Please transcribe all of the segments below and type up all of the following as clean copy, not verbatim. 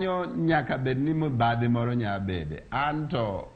Nyaka bed ni mibadhi moro nya bede. Anto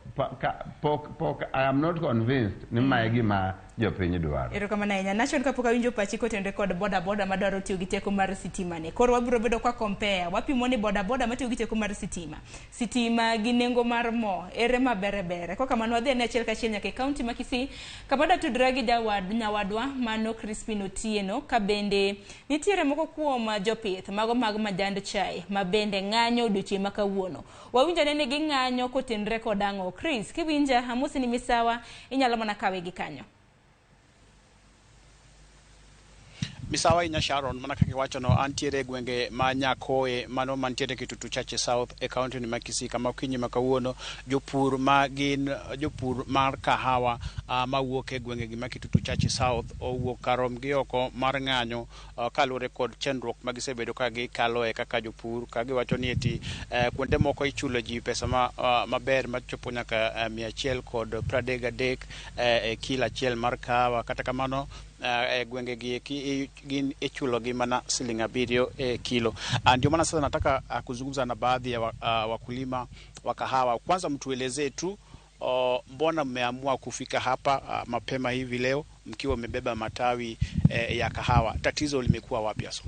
I am not convinced ni mae gima jopiny dwaro. Erokamano ahinya. Nation kapok awinjo pachi kotenore kod boda madwaro tiyo gi teko mar sitima ni. Koro wabiro bedo kwa compare. Wapimo ni boda matiyo gi teko mar sitima. Sitima gi nengo mar mo. Ere mabere. Koka mano wadhi ne achiel kachiel nyaka e kaunti ma Kisii. Kapoda tudra gi nyawadwa Mano Crispin Otieno. Ka bende nitiere moko kuom jopith mago mag majand chai. Ma bende ng'anyo odiochieng' ma kawuono. Wawinjo ni ging'anyo kotenore kod ang'o. Chris, kiwinja amosi ni misawa inyalo mana kawe gi kanyo. Misawa inya Sharon mana kaka iwacho no antiere gwenge ma Nyakoe mano mantiere Kitutu Chache South e county ni Kisii kama okinyi makawuono jopur ma gin jopur mar kahawa mawuok e gwenge gi ma Kitutu Chache South owuok karom gi oko mar ng'anyo kalure kod chendruok ma gisebedo ka gikalo e kaka jopur ka giwacho ni eti kuonde moko ichulo ji pesa maber machopo nyaka 133 e kila achiel mar kahawa kata kamano gwenge gi gin ichulo gi mana $7 e kilo. Ndio maana sasa nataka kuzungumza na baadhi ya wakulima wa kahawa. Kwanza mtuelezee tu mbona mmeamua kufika hapa mapema hivi leo mkiwa mmebeba matawi ya kahawa. Tatizo limekuwa wapi hasa?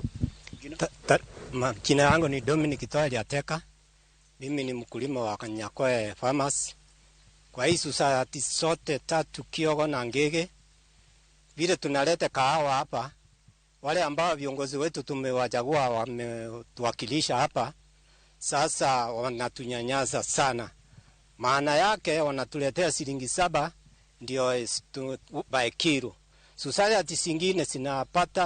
Jina langu ni Dominic Toali Ateka. Mimi ni mkulima wa Nyakoe Farmers. Kwa hii society sote tatu Kiogo na Ngege vile tunaleta kahawa hapa, wale ambao viongozi wetu tumewachagua wametuwakilisha hapa, sasa wanatunyanyasa sana. Maana yake wanatuletea $7 ndio by kilo. Society zingine zinapata